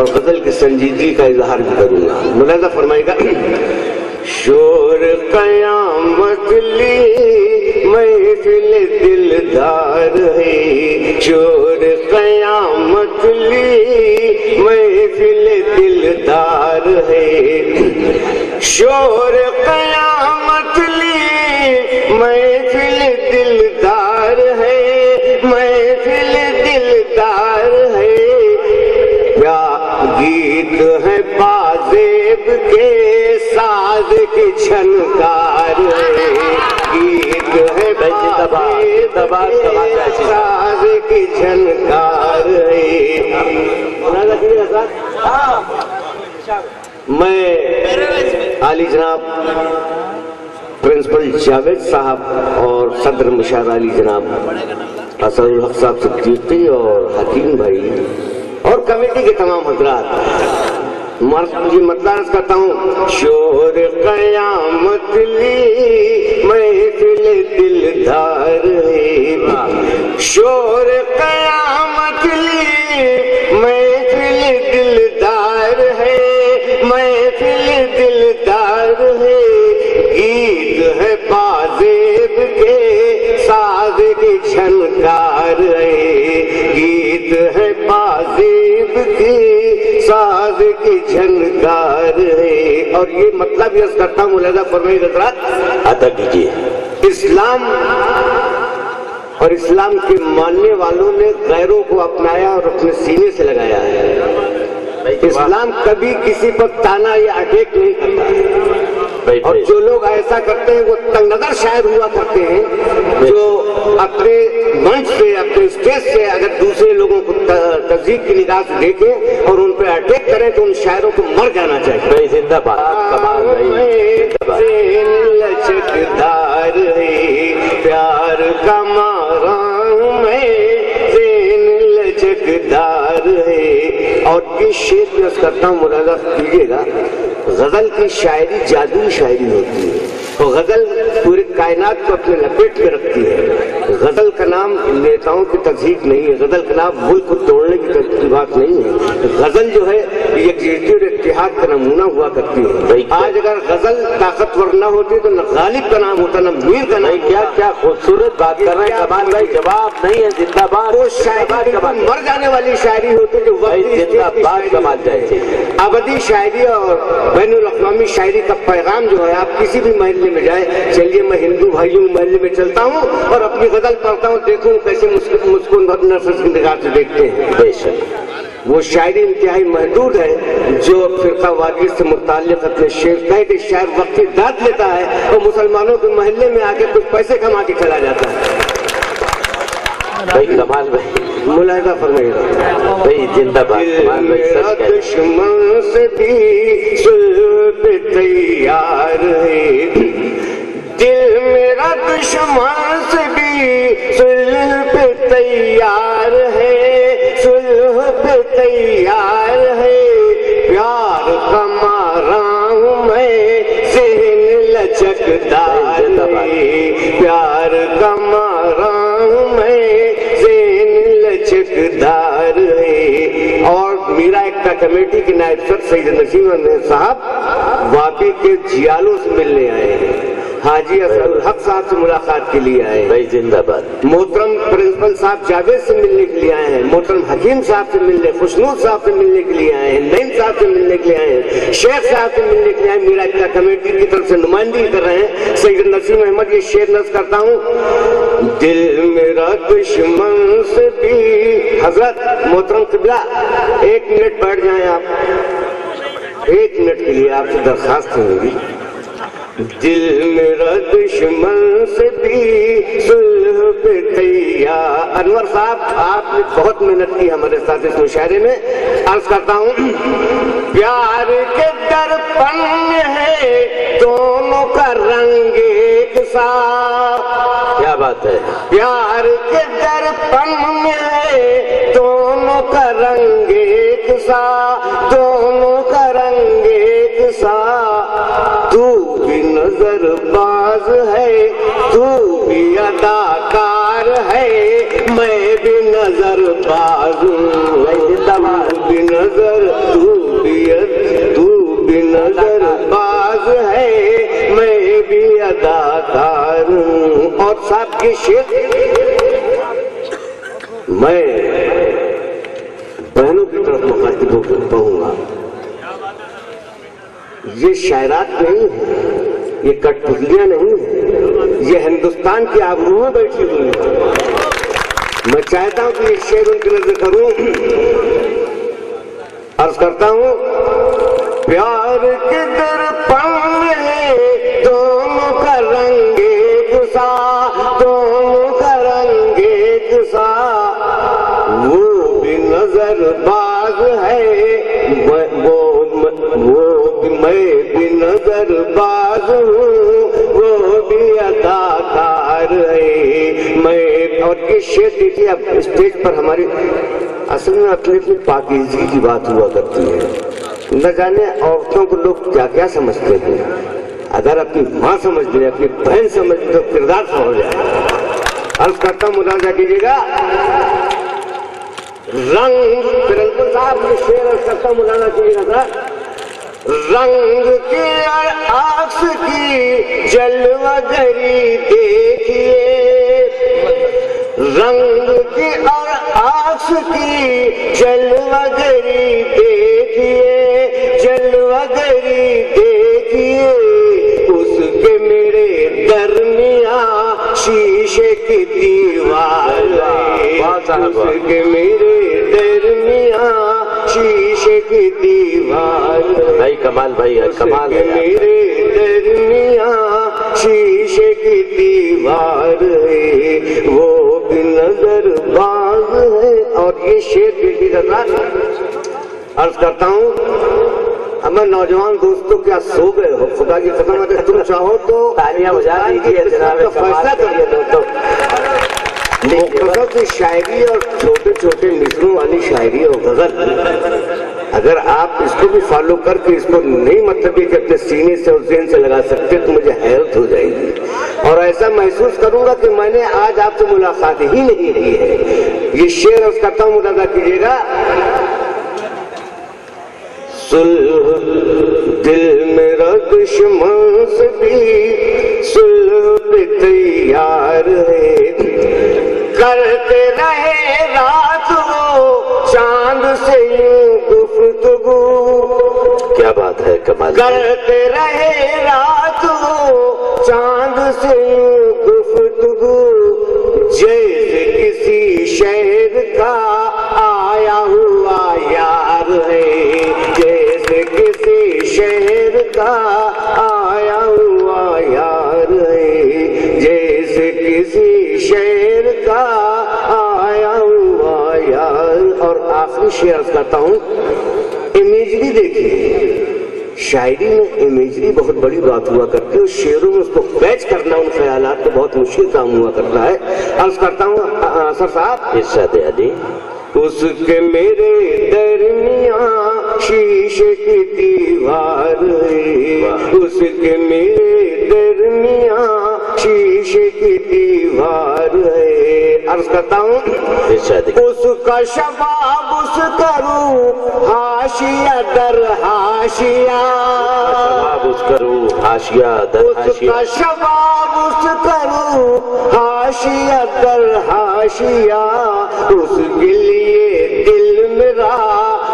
اور غزل کی سنجیدگی کا اظہار بھی کروں گا. ملاحظہ فرمائے گا. شور قیامت لی محفل دلدار ہے، شور قیامت لی محفل دلدار ہے، شور قیامت لی محفل دلدار ہے، محفل دلدار ہے. کیا گیت ہے بازیب کے ساز کی جھنکار ہے، گیت ہے بازیب کے ساز کی جھنکار ہے. میں عالی جناب پرنسپل جاوید صاحب اور صدر مشاور علی جناب اسد الحق صاحب صدیقی اور حکیم بھائی اور کمیٹی کے تمام حضرات مجھے مطلب کرتا ہوں. شور قیامت لی محفل دلدار ہے، شور قیامت لی محفل دلدار ہے، محفل دلدار ہے. گیت ہے بازیب کے ساز کی جھنکار ہے، گیت ہے بازیب کی ساز کی جھنکار ہے. اور یہ مطلب یہ کرتا ہوں ملاحظہ فرمائیے حضرات ادا کیجیے. اسلام اور اسلام کے ماننے والوں نے غیروں کو اپنایا اور اپنے سینے سے لگایا ہے. اسلام کبھی کسی پر تانا یا اٹیک نہیں کرتا، اور جو لوگ ایسا کرتے ہیں وہ تنگ نظر شاعر ہوا کرتے ہیں جو اپنے منچ سے اپنے اسٹیج سے اگر دوسرے لوگوں کو تہذیب کی نگاہ سے دیکھیں اور ان پہ اٹیک کریں تو ان شاعروں کو مر جانا چاہیے. زندہ باد. لچکدار ہے پیار کا مارا میں زین لچکدار ہے. اور یہ شعر میں کرتا ہوں ملاحظہ کیجیے گا. غزل کی شاعری جادوئی شاعری ہوتی ہے، تو غزل پورے کائنات کو اپنے لپیٹ میں رکھتی ہے. غزل کا نام نیتاؤں کی تضحیک نہیں ہے، غزل کا نام ملک کو توڑنے کی بات نہیں ہے. غزل جو ہے یکجہتی اور اتحاد کا نمونہ ہوا کرتی ہے. آج اگر غزل طاقتور نہ ہوتی تو نہ غالب کا نام ہوتا نہ میر کا نام. کیا کیا خوبصورت بات کر رہے ہیں کمال بھائی، جواب نہیں ہے. زندہ باد. وہ شاعری مر جانے والی شاعری ہوتی جو زندہ باد کمال جائے. ابدی شاعری اور بین الاقوامی شاعری کا پیغام جو ہے، آپ کسی بھی محلے میں جائیں. چلیے میں ہندو بھائیوں محلے میں چلتا ہوں اور اپنی غزل پڑھتا ہوں، دیکھوں کیسے مجھ کو نفرت کی نگاہ سے دیکھتے ہیں. بے شک وہ شاعری انتہائی محدود ہے جو فرقہ واریت سے متعلق اپنے شعر کہہ کے شاعر وقتی داد لیتا ہے اور مسلمانوں کے محلے میں آ کے کچھ پیسے کما کے چلا جاتا ہے. بھائی کمال بھائی ملاحظہ فرمائیے گا. بھائی زندہ باد. کمال بھائی میرا دشمن سے بھی صلح پہ تیار ہے، دل میرا دشمن سے بھی صلح پہ تیار ہے، صلح پہ تیار ہے. پیار کا مارا ہوں میں ذہن لچکدار ہے، پیار کا مارا ہوں میں ذہن لچکدار ہے. اور میرا ایک کمیٹی کے نائب صدر سید نسیم احمد صاحب واپی کے جیالوں سے ملنے آئے ہیں، حاجی اسد الحق صاحب سے ملاقات کے لیے آئے ہیں. بھائی زندہ باد. محترم پرنسپل صاحب جاوید سے ملنے کے لیے آئے ہیں، محترم حکیم صاحب سے ملنے، خوشنود صاحب سے ملنے کے لیے آئے ہیں، نعیم صاحب سے ملنے کے لیے آئے ہیں، شیخ صاحب سے ملنے کے لیے آئے ہیں. میرا کیا کمیٹی کی طرف سے نمائندگی کر رہے ہیں. سید نسیم احمد یہ شعر نظر کرتا ہوں. دل میرا دشمن سے بھی. حضرت محترم قبلہ 1 منٹ بیٹھ جائیں آپ، 1 منٹ کے لیے آپ سے درخواست ہوگی. دل میرا دشمن سے بھی صلح پہ تیار. انور صاحب آپ نے بہت محنت کی ہمارے ساتھ اس مشاعرے میں. عرض کرتا ہوں پیار کے درپن ہے دونوں کا رنگ ایک سا. کیا بات ہے. پیار کے درپن ہے دونوں کا رنگ ایک سا، دونوں کا رنگ ایک سا. تو بھی نظر باز ہے، تو بھی اداکار ہے، میں بھی نظر باز ہوں. تو بھی نظر، تو اداکار ہوں. اور صاحب یہ شعر میں بہنوں کی طرف مخاطبوں کو کہوں گا، یہ شاعرات نہیں ہیں، یہ کٹ پتلیاں نہیں ہیں، یہ ہندوستان کی آبرو میں بیٹھی ہوئی ہیں. میں چاہتا ہوں کہ یہ شعر ان کی نظر کروں. عرض کرتا ہوں، پیار کے درپن میں دونوں کا رنگ ایک سا، دونوں کا رنگ ایک سا، وہ بھی نظر باز ہے، وہ میں بھی نظر باز ہوں، وہ بھی اداکار ہے میں. اور یہ شعر دیکھیے اب اسٹیج پر ہماری اصل میں اپنی پاکیزگی کی بات ہوا کرتی ہے. نہ جانے عورتوں کو لوگ کیا کیا سمجھتے ہیں. اگر اپنی ماں سمجھ لیں، اپنی بہن سمجھ لیں تو کردار سمجھ جائے. عرض کرتا ہوں، ملاحظہ کیجیے گا. رنگ پرنسپل صاحب نے شعر عرض کرتا ہوں، ملاحظہ کیجیے گا سر. رنگ کی اور عکس کی جلوہ گری دیکھیے، رنگ کی اور عکس کی جلوہ گری دیکھیے، جلوہ گری دیکھیے، اس کے میرے درمیان شیشے کی دیوار ہے، اس کے میرے درمیان شیشے کی دیوار ہے. بھائی کمال، بھائی کمال ہے. میرے درمیان شیشے کی دیوار ہے، وہ بھی نظر باز ہے. اور یہ شعر دیکھی جاتا. عرض کرتا ہوں، ہمیں نوجوان دوستوں کیا سو گئے ہو؟ خدا کی قسم اگر تم چاہو تو تالیاں بجا دیجیے جناب. فیصلہ کریے دوستوں. مختصر سی شاعری اور چھوٹے چھوٹے مصروں والی شاعری اور غزل، اگر آپ اس کو بھی فالو کر کے اس کو نہیں مطلب کہ اپنے سینے سے اور ذہن سے لگا سکتے تو مجھے حیرت ہو جائے گی، اور ایسا محسوس کروں گا کہ میں نے آج آپ سے ملاقات ہی نہیں کی ہے. یہ شعر عرض کرتا ہوں، ملاحظہ کیجیے گا. صلح دل میرا دشمن سے بھی صلح پہ تیار ہے، کرتے رہے رات وہ چاند سے یوں گفتگو. کیا بات ہے، کمال. کرتے رہے رات وہ چاند سے یوں گفتگو، جیسے کسی شہر کا آیا ہوا یار ہے، جیسے کسی شہر کا آیا ہوا یار ہے، جیسے کسی شہر کا آیا ہوا یار. اور آخری شعر کرتا ہوں، امیجری دیکھیے. شاعری میں امیجری بہت بڑی بات ہوا کرتی ہے، شعروں میں اس کو پیچ کرنا ان خیالات کو بہت مشکل کام ہوا کرتا ہے. عرض کرتا ہوں سر صاحب، ارشاد علی. اس کے میرے درمیان شیشے کی دیوار ہے، اس کے میرے درمیان شیشے کی دیوار ہے. عرض کرتا ہوں، اس کا شباب اس کروں حاشیہ در حاشیہ، اس کروں حاشیہ در حاشیہ، اس کا شباب اس کروں حاشیہ در حاشیہ، اس کے لیے دل میرا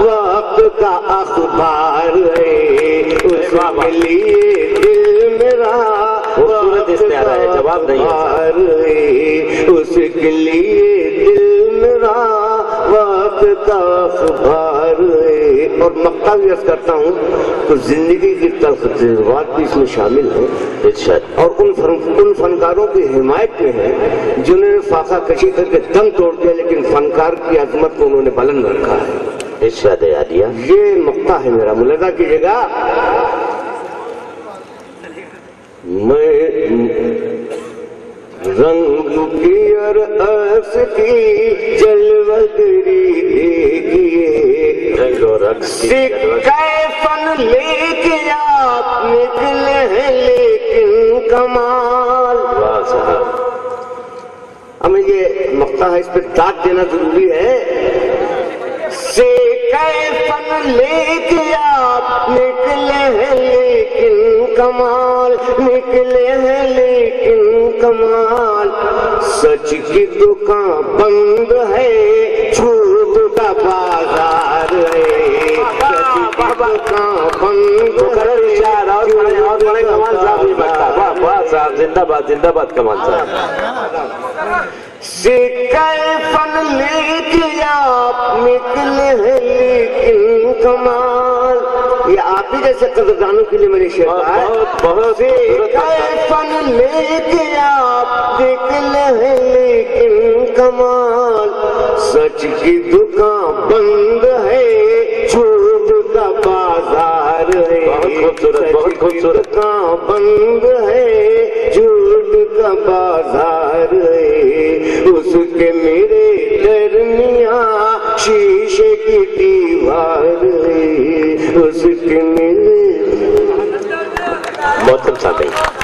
وقت کا اخبار ہے، اس کے لیے دل میرا وقت کا جواب اخبار ہے، اس کے لیے دل میرا وقت کا اخبار ہے. اور مقطع بھی عرض کرتا ہوں تو زندگی کی تلخ تجربات بھی اس میں شامل ہیں، اور ان فنکاروں کی حمایت میں ہے جنہوں نے فاقہ کشی کر کے دم توڑ دیا لیکن فنکار کی عظمت کو انہوں نے بلند رکھا ہے. ارشاد عالیہ. یہ مقطع ہے میرا، ملاحظہ کیجیے گا. میں رنگ کی اور عکس کی جلوہ گری دیکھیے، رنگ اور عکس کی سکہ فن لے کے آپ نکلے ہیں لیکن کمال. واہ صاحب. ہمیں یہ مقطع ہے، اس پہ داد دینا ضروری ہے. سکہ فن لے کے آپ نکلے ہیں لیکن کمال نکلے ہیں لیکن کمال سچ کی دکان بند ہے جھوٹ کا بازار ہے سچ کی دکان بند صاحب زندہ باد زندہ باد کمال صاحب سکہ فن لے کے آپ نکلے ہیں لیکن کمال یہ آپ ہی جیسے قدردانوں کے لیے میں نے شعر کہا ہے سکہ فن لے کے آپ نکلے ہیں لیکن کمال سچ کی دکان بند ہے جھوٹ کا بازار ہے بہت خوبصورت دکان بند ہے جھوٹ کا بازار ہے اس کے میرے درمیان شیشے کی دیوار ہے اس کے میرے محترم سامعین